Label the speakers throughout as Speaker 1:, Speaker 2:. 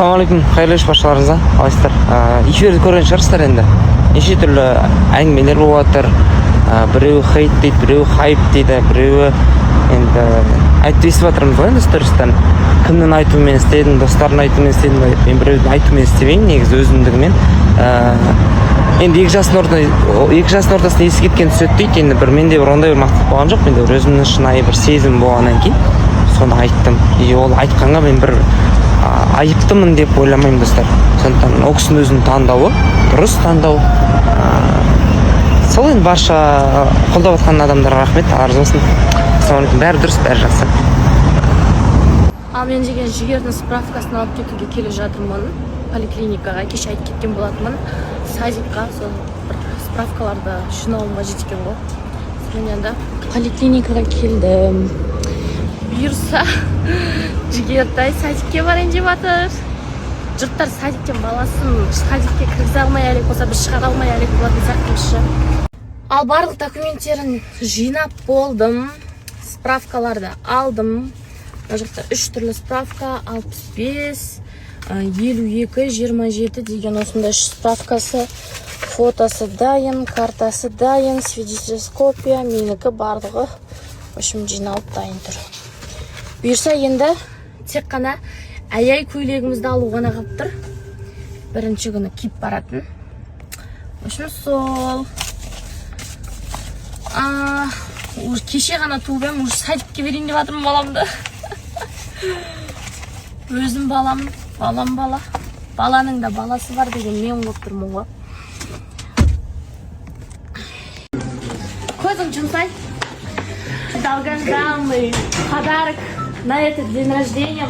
Speaker 1: Ассалаумалейкум, қайырлы кеш баршаларыңызға, қалайсыздар? Эфирді көрген шығарсыздар енді. Неше түрлі әңгімелер болып жатыр. Біреуі хейт дейді, біреуі хайп дейді, біреуі енді айтып естіп жатырмыз ғой енді стористан. Кімнің айтуымен істедің, достардың айтуымен істедің, мен біреудің айтуымен істемеймін, негізі өзімдігімен. Енді екі жастың ортасында есі кеткен түседі дейді. Енді менде бір ондай бір мақсат болған жоқ, менде бір өзімнің шынайы бір сезім болғаннан кейін соны айттым. И ол айтқанға мен бір айыптымын деп ойламаймын, достар. Сондықтан ол кісінің өзінің таңдауы, дұрыс таңдау. Сол енді барша қолдап отқан адамдарға рахмет, арыз болсын. Ассалаумалейкум, бәрі дұрыс, бәрі жақсы.
Speaker 2: Ал мен деген жігердің справкасын алып кетуге келіп жатырмын. Поликлиникаға кеше айтып кеткен болатынмын. Садикқа сол бір справкаларды жинауымға жеткен ғой. Мен енді поликлиникаға келдім. Бұйырса жігертай садикке барайын деп жатыр. Жұрттар садиктен баласын садикке кіргізе алмай әлек болса, біз шығара алмай әлек болатын сияқтымызшы. Ал барлық документтерін жинап болдым. Справкаларды алдым. Мына жақта 3 түрлі справка, 65, 52, 27 деген осындай 3 справкасы. Фотосы дайын, картасы дайын, свидетельство копия, менікі барлығы. В общем, жиналып дайын тұр. Бұйырса енді тек қана аяй көйлегімізді алу ғана қалып тұр. Бірінші күні киіп баратын. В общем, сол. Кеше ғана туып ем, уже садикке берейін деп жатырмын баламды. Өзім балам бала. Баланың да баласы бар деген мен болып тұрмын ғой. Көзің жұмсай. Долгожданный подарок на этот день рождения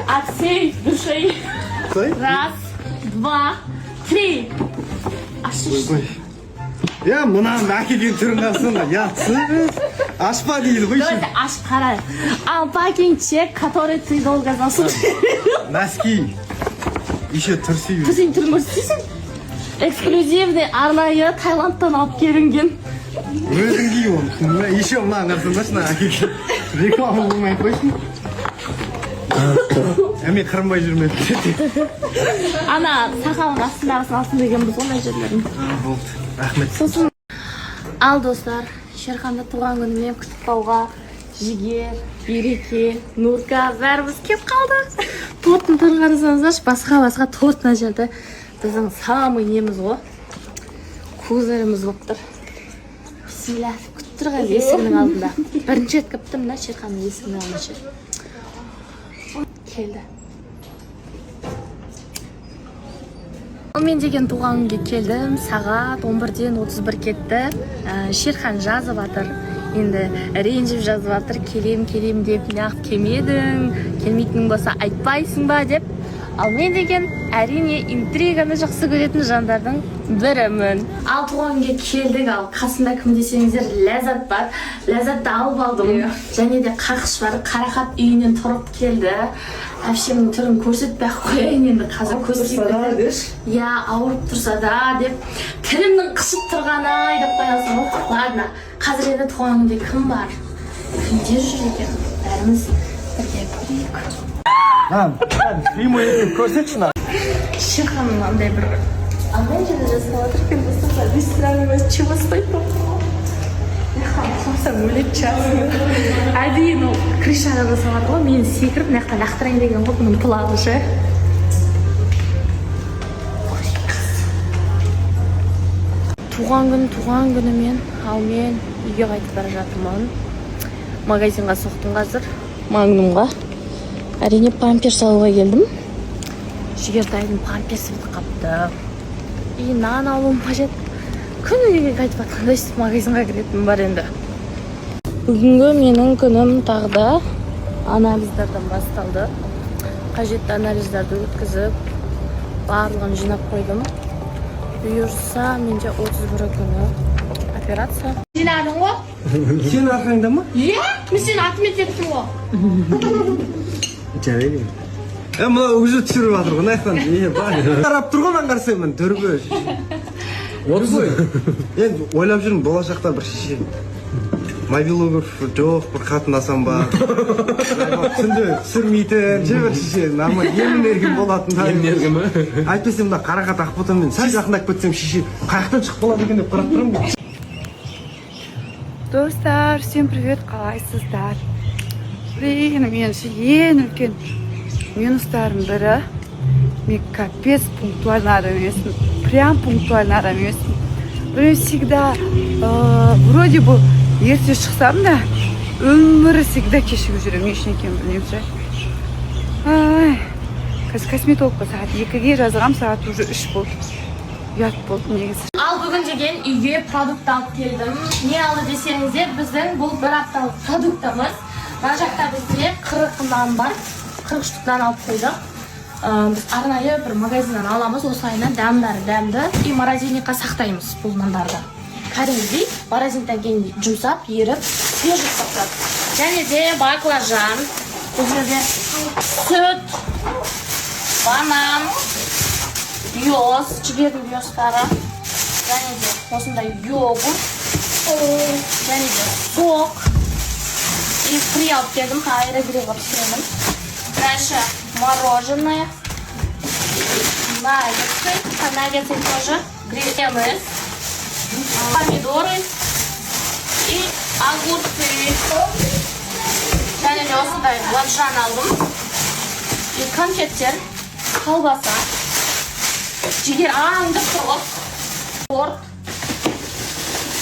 Speaker 2: от всей души. Раз, два, три.
Speaker 3: Я мынаның әкелген түрін қарасana, ясы. Ашпа дейді ғой.
Speaker 2: Давайте аш қара. Алпакинчек, который ты долго заслужил.
Speaker 3: Носки. Еще трусы.
Speaker 2: Сен түрін көрсетесің? Эксклюзивный арнайы Таиландтан алып келінген.
Speaker 3: Өзің ки оны. Еще мынаған қарасаңдаршы, әкелген. Реклама болмай қойсын. Әме қырынбай жүрмеді.
Speaker 2: Ана сақалың астындағысын алсын деген біз ондай жерлерін.
Speaker 3: Болды. Рахмет.
Speaker 2: Сосын ал достар, Шерханды туған күнімен күтіп қалуға Жігер, Береке, Нурка бәріміз кеп қалды. Торттың түрін қарасаңыздаршы, басқа торт мына жерде біздің самый неміз ғой. Көзіріміз болып тұр. Бисмилля, күтіп тұр қазір есігінің алдында. Бірінші рет кіптім мына Шерханның есігінің алдына. Келді. Мен деген туған күнге келдім, сағат 11-ден 31 кетті. Шерхан жазып атыр, енді ренжіп жазып атыр, келем деп, неғып келмедің, келмейтінің болса айтпайсың ба деп. Ал мен деген әрине интриганы жақсы көретін жандардың бірімін. Ал туған күнге келдік, ал қасында кім десеңіздер Ләззат бар. Ләззатты алып алдым, және де Қақыш бар, Қарақат үйінен тұрып келді. Әпшемнің түрін көрсетпей-ақ қояйын енді қазір көрсетейін. Я, ауырып тұрса да деп, тілімнің қышып тұрғаны деп қоясың ғой. Ладно, қазір енді туған күнде кім бар? Кімдер жүр екен? Бәріміз бірге көрейік.
Speaker 3: Прямой екен көрсетші.
Speaker 2: Шерханның андай бір андай жерде жасап отыр екен, достар, бесстранный чего стоит? Қамсам өлет жазын. Әдейін ол кришада жасап отыр ғой, мені секіріп мынаяқтан лақтырайын деген ғой, бұның пылағы ше. Туған күнімен, ал мен үйге қайтып бара жатырмын. Магазинға соқтым қазір, Магнумға. Әрине памперс алуға келдім. Жігертайдың памперсі бітіп қапты. И нан алуым қажет. Күн үйге қайтып атқандай магазинға кіретін бар енді. Бүгінгі менің күнім тағы да анализдардан басталды. Қажетті анализдарды өткізіп, барлығын жинап қойдым. Бұйырса, менде 31 күні операция. Жинадың ғой?
Speaker 3: Сен арқаңда ма?
Speaker 2: Иә, мен сен атымен кеттім ғой.
Speaker 3: Жарайды. Мына өзі түсіріп жатыр ғой, наяқтан. Қарап тұр ғой, мен қарасаймын, түргі. Енді ойлап жүрмін, болашақта бір шешем. мобилограф жоқ, бір қатынасам ба. Түсінде түсірмейтін, жебір шеше, нормально емін-еркін болатын.
Speaker 1: Емін-еркін бе?
Speaker 3: Әйтпесе мына қарақат ақботамен сәл жақындап кетсем шеше, қаяқтан шығып қалады екен деп қарап тұрамын.
Speaker 4: Достар, всем привет, қалайсыздар? Блин, мен ең үлкен минустарым бірі, мен капец пунктуальный адам емеспін, прям пунктуальный адам емеспін. Блин, всегда, вроде бы, ерте шықсам да, өмірі всегда кешігіп жүремін, не үшін екенін білмеймін ше. Қазір косметологқа сағат 2-ге жазғам, сағат уже 3 болды. Ұят болды негізі.
Speaker 2: Ал бүгін деген үйге продукт алып келдім. Не алды десеңіздер, біздің бұл бір апталық продуктымыз. Мына жақта бізде 40 нан бар. 40 штук нан алып қойдық. Біз арнайы бір магазиннен аламыз, осылайынан дәмді и морозильникқа сақтаймыз бұл нандарды. Кәдімгідей морозильниктен кейін жұмсап, еріп, свежий сақтады. Және де баклажан, бұл жерде сүт, банан, биоз, жібердің биоздары, және де осындай йогурт, және де сок, и фри алып келдім, айры-грей алып келдім. Дальше мороженое, наггетсы тоже, кремы, помидоры и огурцы. Және де осындай баклажан алдым. И конфеттер, колбаса. Жігер аңды құрғып, торт,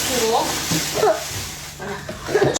Speaker 2: пирог.